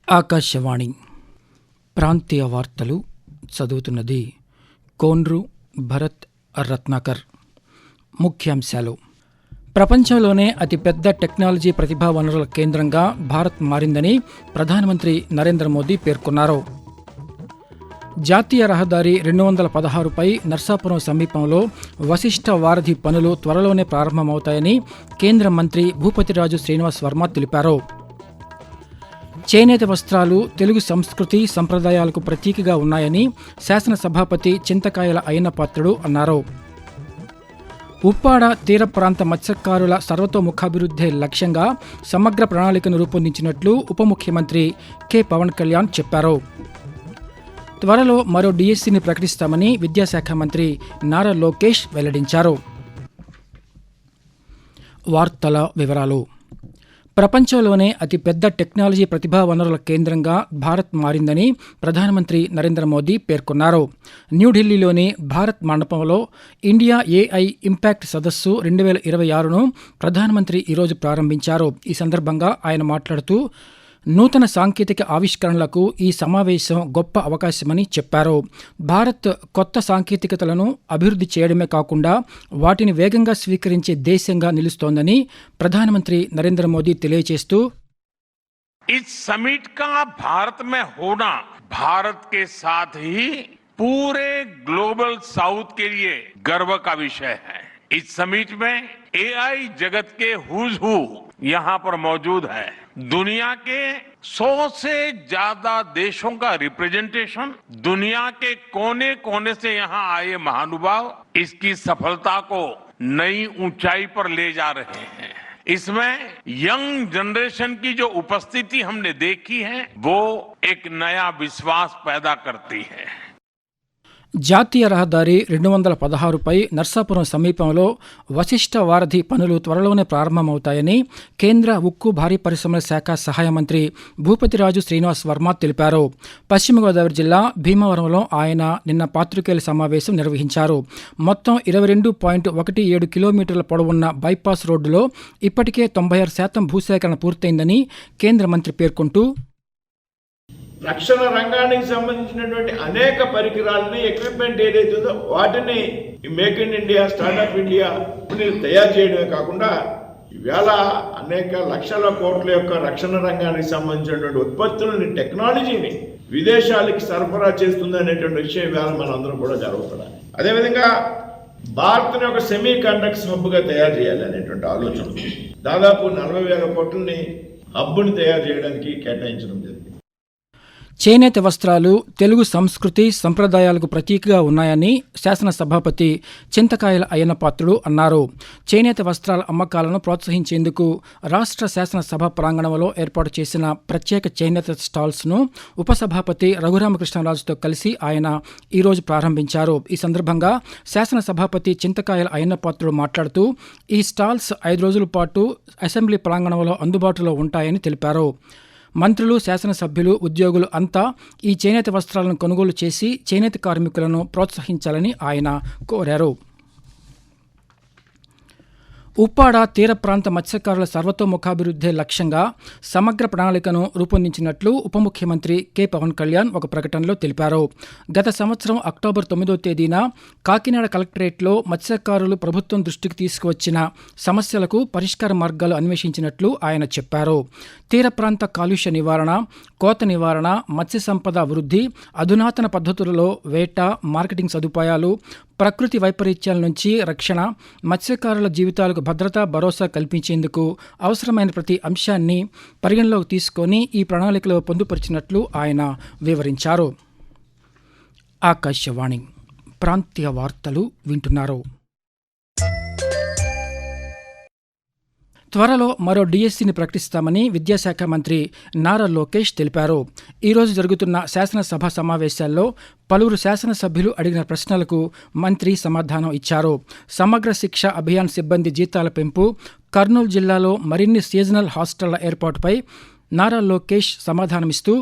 ఆకాశవాణి ప్రాంతీయ వార్తలు చదువుతున్నది కోన్రు భరత్ రత్నాకర్. ముఖ్యాంశాలు: ప్రపంచంలోనే అతిపెద్ద టెక్నాలజీ ప్రతిభా వనరుల కేంద్రంగా భారత్ మారిందని ప్రధానమంత్రి నరేంద్ర మోదీ పేర్కొన్నారు. జాతీయ రహదారి 216పై నర్సాపురం సమీపంలో వశిష్ఠ వారధి పనులు త్వరలోనే ప్రారంభమవుతాయని కేంద్ర మంత్రి భూపతిరాజు శ్రీనివాస్ వర్మ తెలిపారు. చేనేత వస్త్రాలు తెలుగు సంస్కృతి సంప్రదాయాలకు ప్రతీకగా ఉన్నాయని శాసనసభాపతి చింతకాయల అయ్యన్నపాత్రుడు అన్నారు. ఉప్పాడ తీర ప్రాంత మత్స్యకారుల సర్వతోముఖాభివృద్ధి లక్ష్యంగా సమగ్ర ప్రణాళికను రూపొందించినట్లు ఉప ముఖ్యమంత్రి కె పవన్ కళ్యాణ్ చెప్పారు. త్వరలో మరో డిఎస్సిని ప్రకటిస్తామని విద్యాశాఖ మంత్రి నారా లోకేష్ వెల్లడించారు. వార్తల వివరాలు: ప్రపంచంలోనే అతిపెద్ద టెక్నాలజీ ప్రతిభా వనరుల కేంద్రంగా భారత్ మారిందని ప్రధానమంత్రి నరేంద్ర మోదీ పేర్కొన్నారు. న్యూఢిల్లీలోని భారత్ మండపంలో ఇండియా ఏఐ ఇంపాక్ట్ సదస్సు 2026ను ప్రధానమంత్రి ఈరోజు ప్రారంభించారు. ఈ సందర్భంగా ఆయన మాట్లాడుతూ నూతన సాంకేతిక ఆవిష్కరణలకు ఈ సమావేశం గొప్ప అవకాశమని చెప్పారు. భారత్ కొత్త సాంకేతికతలను అభివృద్ధి చేయడమే కాకుండా వాటిని వేగంగా స్వీకరించే దేశంగా నిలుస్తోందని ప్రధానమంత్రి నరేంద్ర మోదీ తెలియజేస్తూ, इस समिट का भारत में होना भारत के साथ ही पूरे ग्लोबल साउथ के लिए गर्व का विषय है. इस समिट में एआई जगत के हुज हू यहाँ पर मौजूद है. दुनिया के 100 से ज्यादा देशों का रिप्रेजेंटेशन, दुनिया के कोने कोने से यहाँ आए महानुभाव इसकी सफलता को नई ऊंचाई पर ले जा रहे हैं. इसमें यंग जनरेशन की जो उपस्थिति हमने देखी है वो एक नया विश्वास पैदा करती है. జాతీయ రహదారి 216పై నర్సాపురం సమీపంలో వశిష్ఠ వారధి పనులు త్వరలోనే ప్రారంభమవుతాయని కేంద్ర ఉక్కు భారీ పరిశ్రమల శాఖ సహాయ మంత్రి భూపతిరాజు శ్రీనివాస్ వర్మ తెలిపారు. పశ్చిమ గోదావరి జిల్లా భీమవరంలో ఆయన నిన్న పాత్రికేయుల సమావేశం నిర్వహించారు. మొత్తం 22.17 కిలోమీటర్ల పొడవున్న బైపాస్ రోడ్డులో ఇప్పటికే 96% భూసేకరణ పూర్తయిందని కేంద్ర మంత్రి పేర్కొంటూ, రక్షణ రంగానికి సంబంధించినటువంటి అనేక పరికరాలని, ఎక్విప్మెంట్ ఏదైతే ఉందో వాటిని make in India, startup India తయారు చేయడమే కాకుండా ఇవాళ అనేక లక్షల కోట్ల యొక్క రక్షణ రంగానికి సంబంధించినటువంటి ఉత్పత్తులని, టెక్నాలజీని విదేశాలకి సరఫరా చేస్తుంది అనేటువంటి విషయం ఇవాళ మనందరం కూడా జరుగుతున్నాం. అదేవిధంగా భారత్ని ఒక సెమీ కండక్టర్స్ హబ్గా తయారు చేయాలి అనేటువంటి ఆలోచన దాదాపు 40,000 కోట్లని హబ్ని తయారు చేయడానికి కేటాయించడం జరిగింది. చేనేత వస్త్రాలు తెలుగు సంస్కృతి సంప్రదాయాలకు ప్రతీకగా ఉన్నాయని శాసనసభాపతి చింతకాయల అయ్యన్నపాత్రుడు అన్నారు. చేనేత వస్త్రాల అమ్మకాలను ప్రోత్సహించేందుకు రాష్ట్ర శాసనసభ ప్రాంగణంలో ఏర్పాటు చేసిన ప్రత్యేక చేనేత స్టాల్స్ను ఉపసభాపతి రఘురామకృష్ణరాజుతో కలిసి ఆయన ఈరోజు ప్రారంభించారు. ఈ సందర్భంగా శాసనసభాపతి చింతకాయల అయ్యన్నపాత్రుడు మాట్లాడుతూ ఈ స్టాల్స్ 5 రోజుల పాటు అసెంబ్లీ ప్రాంగణంలో అందుబాటులో ఉంటాయని తెలిపారు. మంత్రులు, శాసనసభ్యులు, ఉద్యోగులు అంతా ఈ చేనేత వస్త్రాలను కొనుగోలు చేసి చేనేత కార్మికులను ప్రోత్సహించాలని ఆయన కోరారు. ఉప్పాడ తీర ప్రాంత మత్స్యకారుల సర్వతోముఖాభివృద్ధి లక్ష్యంగా సమగ్ర ప్రణాళికను రూపొందించినట్లు ఉప ముఖ్యమంత్రి కె పవన్ కళ్యాణ్ ఒక ప్రకటనలో తెలిపారు. గత సంవత్సరం అక్టోబర్ 9వ తేదీన కాకినాడ కలెక్టరేట్లో మత్స్యకారులు ప్రభుత్వం దృష్టికి తీసుకువచ్చిన సమస్యలకు పరిష్కార మార్గాలు అన్వేషించినట్లు ఆయన చెప్పారు. తీర ప్రాంత కాలుష్య నివారణ, కోత నివారణ, మత్స్య సంపద వృద్ధి, అధునాతన పద్ధతులలో వేట, మార్కెటింగ్ సదుపాయాలు, ప్రకృతి వైపరీత్యాల నుంచి రక్షణ, మత్స్యకారుల జీవితాలకు భద్రత, భరోసా కల్పించేందుకు అవసరమైన ప్రతి అంశాన్ని పరిగణలోకి తీసుకొని ఈ ప్రణాళికలో పొందుపరిచినట్లు ఆయన వివరించారు. ఆకాశవాణి ప్రాంతీయ వార్తలు వింటున్నారు. త్వరలో మరో డిఎస్సిని ప్రకటిస్తామని విద్యాశాఖ మంత్రి నారా లోకేష్ తెలిపారు. ఈరోజు జరుగుతున్న శాసనసభ సమావేశాల్లో పలువురు శాసనసభ్యులు అడిగిన ప్రశ్నలకు మంత్రి సమాధానం ఇచ్చారు. సమగ్ర శిక్ష అభియాన్ సిబ్బంది జీతాల పెంపు, కర్నూలు జిల్లాలో మరిన్ని సీజనల్ హాస్టళ్ల ఏర్పాటుపై నారా లోకేష్ సమాధానమిస్తూ,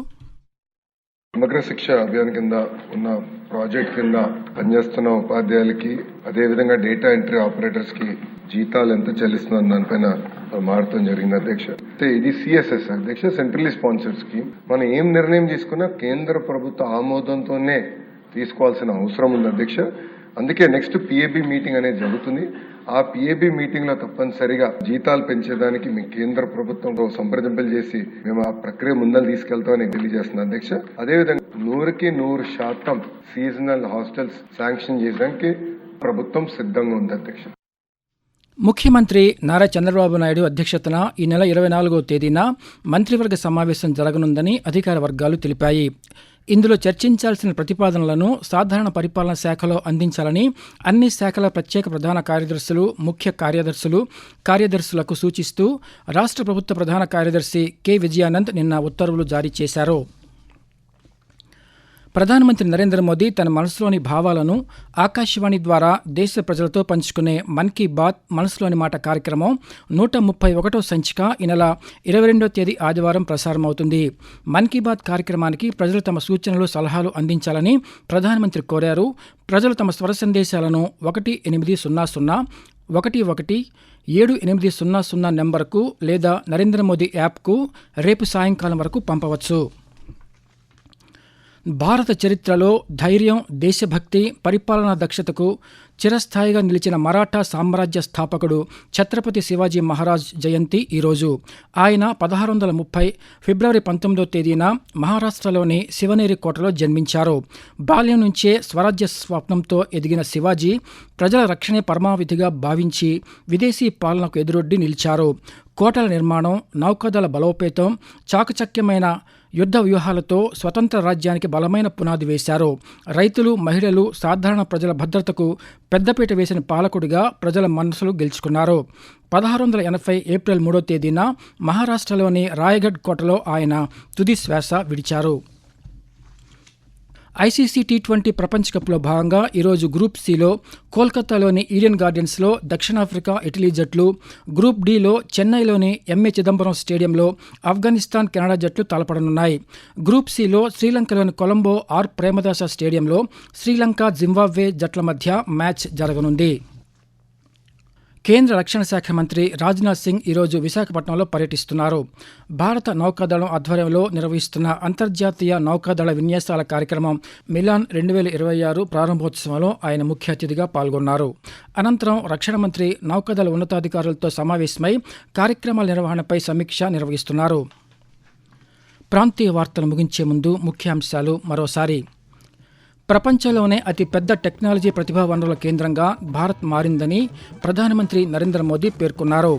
సమగ్ర శిక్ష అభియాన్ కింద ఉన్న ప్రాజెక్ట్ కింద పనిచేస్తున్న ఉపాధ్యాయులకి అదేవిధంగా డేటా ఎంట్రీ ఆపరేటర్స్ కి జీతాలు ఎంత చెల్లిస్తున్నారు దానిపైన మారటం జరిగింది అధ్యక్ష. ఇది సిఎస్ఎస్ అధ్యక్ష, సెంట్రల్లీ స్పాన్సర్డ్ స్కీమ్. మనం ఏం నిర్ణయం తీసుకున్నా కేంద్ర ప్రభుత్వ ఆమోదంతోనే తీసుకోవాల్సిన అవసరం ఉంది అధ్యక్ష. అందుకే నెక్స్ట్ పిఏబి మీటింగ్ అనేది జరుగుతుంది. ఆ పిఏబి మీటింగ్ లో తప్పనిసరిగా జీతాలు పెంచేదానికి మీ కేంద్ర ప్రభుత్వంతో సంప్రదింపులు చేసి మేము ఆ ప్రక్రియ ముందలు తీసుకెళ్తామని తెలియజేస్తున్నాం అధ్యక్ష. అదేవిధంగా 100% సీజనల్ హాస్టల్స్ శాంక్షన్ చేయడానికి ప్రభుత్వం సిద్ధంగా ఉంది అధ్యక్ష. ముఖ్యమంత్రి నారా చంద్రబాబు నాయుడు అధ్యక్షతన ఈ నెల 24వ తేదీన మంత్రివర్గ సమావేశం జరగనుందని అధికార వర్గాలు తెలిపాయి. ఇందులో చర్చించాల్సిన ప్రతిపాదనలను సాధారణ పరిపాలన శాఖలో అందించాలని అన్ని శాఖల ప్రత్యేక ప్రధాన కార్యదర్శులు, ముఖ్య కార్యదర్శులకు సూచిస్తూ రాష్ట్ర ప్రభుత్వ ప్రధాన కార్యదర్శి కె విజయానంద్ నిన్న ఉత్తర్వులు జారీ చేశారు. ప్రధానమంత్రి నరేంద్ర మోదీ తన మనసులోని భావాలను ఆకాశవాణి ద్వారా దేశ ప్రజలతో పంచుకునే మన్ కీ బాత్ మనసులోని మాట కార్యక్రమం 131వ సంచిక ఈ నెల 22వ తేదీ ఆదివారం ప్రసారమవుతుంది. మన్ కీ బాత్ కార్యక్రమానికి ప్రజలు తమ సూచనలు, సలహాలు అందించాలని ప్రధానమంత్రి కోరారు. ప్రజలు తమ స్వర సందేశాలను 1800-11-7800 నెంబర్కు లేదా నరేంద్ర మోదీ యాప్కు రేపు సాయంకాలం వరకు పంపవచ్చు. భారత చరిత్రలో ధైర్యం, దేశభక్తి, పరిపాలనా దక్షతకు చిరస్థాయిగా నిలిచిన మరాఠా సామ్రాజ్య స్థాపకుడు ఛత్రపతి శివాజీ మహారాజ్ జయంతి ఈరోజు. ఆయన 1630 ఫిబ్రవరి 19వ తేదీన మహారాష్ట్రలోని శివనేరి కోటలో జన్మించారు. బాల్యం నుంచే స్వరాజ్య స్వప్నంతో ఎదిగిన శివాజీ ప్రజల రక్షణే పరమావిధిగా భావించి విదేశీ పాలనకు ఎదురొడ్డి నిలిచారు. కోటల నిర్మాణం, నౌకాదళ బలోపేతం, చాకచక్యమైన యుద్ధ వ్యూహాలతో స్వతంత్ర రాజ్యానికి బలమైన పునాది వేశారు. రైతులు, మహిళలు, సాధారణ ప్రజల భద్రతకు పెద్దపీట వేసిన పాలకుడిగా ప్రజల మనసులు గెలుచుకున్నారు. 1680 ఏప్రిల్ 3వ తేదీన మహారాష్ట్రలోని రాయగఢ్ కోటలో ఆయన తుది శ్వాస విడిచారు. ఐసీసీ టీ20 ప్రపంచ కప్లో భాగంగా ఈరోజు గ్రూప్ సిలో కోల్కతాలోని ఈడెన్ గార్డెన్స్లో దక్షిణాఫ్రికా, ఇటలీ జట్లు, గ్రూప్ డిలో చెన్నైలోని ఎంఏ చిదంబరం స్టేడియంలో ఆఫ్ఘనిస్తాన్, కెనడా జట్లు తలపడనున్నాయి. గ్రూప్ సిలో శ్రీలంకలోని కొలంబో ఆర్ ప్రేమదాస స్టేడియంలో శ్రీలంక, జింబాబ్వే జట్ల మధ్య మ్యాచ్ జరగనుంది. కేంద్ర రక్షణ శాఖ మంత్రి రాజ్నాథ్ సింగ్ ఈరోజు విశాఖపట్నంలో పర్యటిస్తున్నారు. భారత నౌకాదళం ఆధ్వర్యంలో నిర్వహిస్తున్న అంతర్జాతీయ నౌకాదళ విన్యాసాల కార్యక్రమం మిలాన్ 2026 ప్రారంభోత్సవంలో ఆయన ముఖ్య అతిథిగా పాల్గొన్నారు. అనంతరం రక్షణ మంత్రి నౌకాదళ ఉన్నతాధికారులతో సమావేశమై కార్యక్రమాల నిర్వహణపై సమీక్ష నిర్వహిస్తున్నారు. ప్రాంతీయ వార్తలు ముగించే ముందు ముఖ్యాంశాలు మరోసారి. ప్రపంచంలోనే అతిపెద్ద టెక్నాలజీ ప్రతిభా వనరుల కేంద్రంగా భారత్ మారిందని ప్రధానమంత్రి నరేంద్ర మోదీ పేర్కొన్నారు.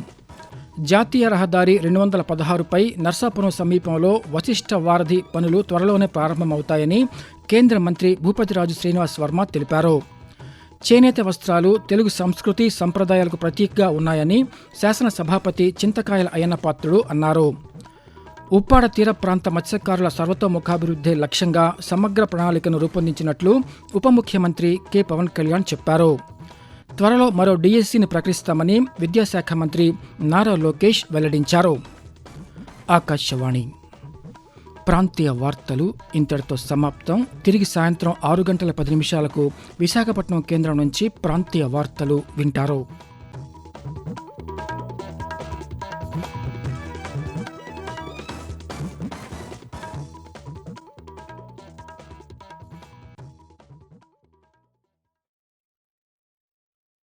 జాతీయ రహదారి 216పై నర్సాపురం సమీపంలో వశిష్ఠ వారధి పనులు త్వరలోనే ప్రారంభమవుతాయని కేంద్ర మంత్రి భూపతిరాజు శ్రీనివాస్ వర్మ తెలిపారు. చేనేత వస్త్రాలు తెలుగు సంస్కృతి, సంప్రదాయాలకు ప్రతీకగా ఉన్నాయని శాసన సభాపతి చింతకాయల అయ్యన్నపాత్రుడు అన్నారు. ఉప్పాడ తీర ప్రాంత మత్స్యకారుల సర్వతోముఖాభివృద్ధి లక్ష్యంగా సమగ్ర ప్రణాళికను రూపొందించినట్లు ఉప ముఖ్యమంత్రి కె పవన్ కళ్యాణ్ చెప్పారు. త్వరలో మరో డిఎస్సిని ప్రకటిస్తామని విద్యాశాఖ మంత్రి నారా లోకేష్ వెల్లడించారు. ఆకాశవాణి ప్రాంతీయ వార్తలు ఇంతటితో సమాప్తం. తిరిగి సాయంత్రం 6 గంటల 10 నిమిషాలకు విశాఖపట్నం కేంద్రం నుంచి ప్రాంతీయ వార్తలు వింటారు.